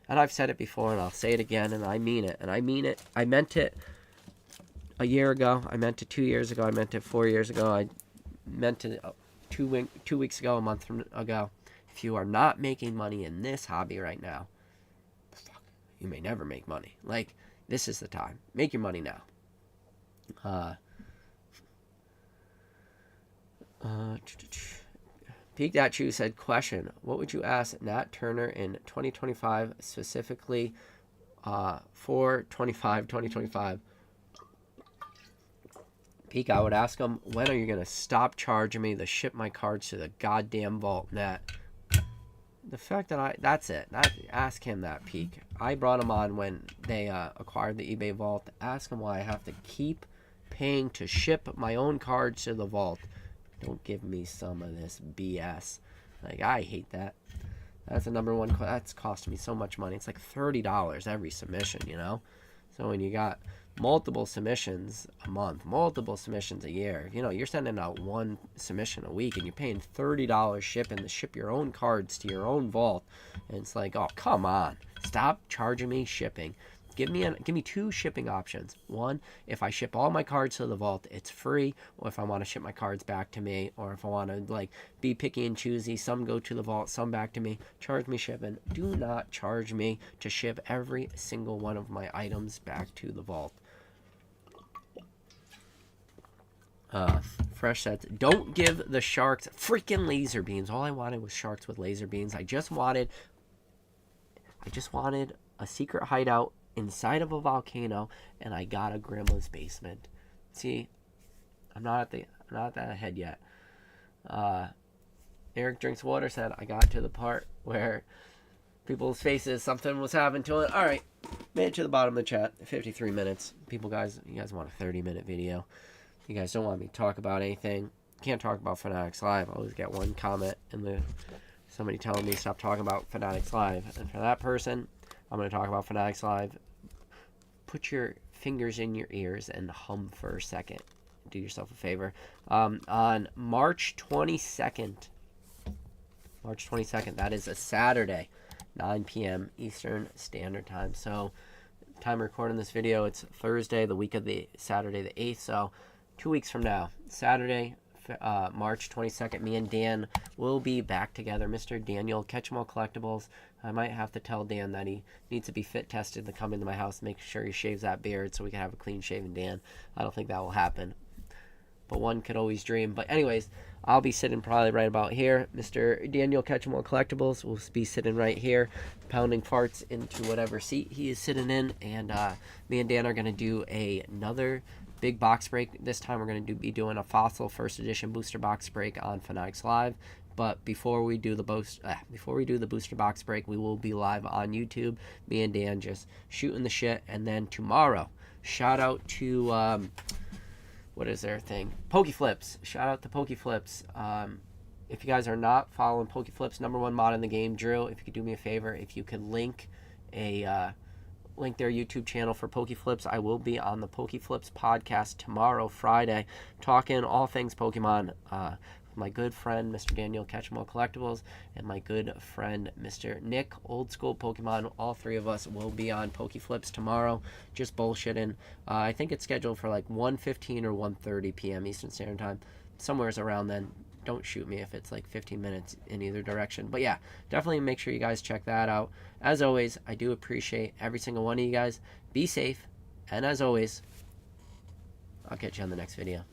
and I've said it before and I'll say it again, and I mean it. I meant it a year ago. I meant it 2 years ago. I meant it 4 years ago. I meant it 2 weeks ago, a month ago. If you are not making money in this hobby right now, you may never make money. This is the time. Make your money now. Peak.Chew said, question, what would you ask Nat Turner in 2025, specifically for 2025? Peak, I would ask him, when are you going to stop charging me to ship my cards to the goddamn vault, Nat? The fact that that's it. Ask him that, Peak. I brought him on when they acquired the eBay vault. Ask him why I have to keep paying to ship my own cards to the vault. Don't give me some of this BS. I hate that. That's the number one. That's costing me so much money. It's like $30 every submission, So when you got multiple submissions a month, multiple submissions a year, you're sending out one submission a week and you're paying $30 shipping to ship your own cards to your own vault. And it's like, oh, come on. Stop charging me shipping. Give me 2 shipping options. One, if I ship all my cards to the vault, it's free. Or if I want to ship my cards back to me, or if I want to be picky and choosy, some go to the vault, some back to me. Charge me shipping. Do not charge me to ship every single one of my items back to the vault. Fresh says, don't give the sharks freaking laser beams. All I wanted was sharks with laser beams. I just wanted a secret hideout inside of a volcano, and I got a grandma's basement. See, I'm not at that head yet. Eric Drinks Water said, I got to the part where people's faces, something was happening to it. All right, made it to the bottom of the chat. 53 minutes. You guys want a 30-minute video. You guys don't want me to talk about anything. Can't talk about Fanatics Live. I always get one comment in somebody telling me stop talking about Fanatics Live. And for that person, I'm going to talk about Fanatics Live. Put your fingers in your ears and hum for a second. Do yourself a favor. On March 22nd, that is a Saturday, 9 p.m. Eastern Standard Time. So time of recording this video, it's Thursday, the week of the Saturday the 8th, so 2 weeks from now, Saturday, March 22nd, me and Dan will be back together. Mr. Daniel Catch 'em All Collectibles. I might have to tell Dan that he needs to be fit tested to come into my house, make sure he shaves that beard so we can have a clean shaven Dan. I don't think that will happen, but one could always dream. But anyways, I'll be sitting probably right about here. Mr. Daniel Catch 'em All Collectibles will be sitting right here, pounding farts into whatever seat he is sitting in, and me and Dan are going to do another big box break. This time we're going to be doing a Fossil First Edition booster box break on Fanatics Live. But before we do the booster box break, we will be live on YouTube. Me and Dan just shooting the shit, and then tomorrow, shout out to what is their thing? Pokeflips. Shout out to Pokeflips. If you guys are not following Pokeflips, #1 mod in the game, Drew, if you could do me a favor, if you could link their YouTube channel for Pokeflips. I will be on the Pokeflips podcast tomorrow, Friday, talking all things Pokemon with my good friend, Mr. Daniel Catch 'em All Collectibles, and my good friend, Mr. Nick, Old School Pokemon. All three of us will be on Pokeflips tomorrow, just bullshitting. I think it's scheduled for like 1:15 or 1:30 p.m. Eastern Standard Time, somewhere's around then. Don't shoot me if it's like 15 minutes in either direction. But yeah, definitely make sure you guys check that out. As always, I do appreciate every single one of you guys. Be safe. And as always, I'll catch you on the next video.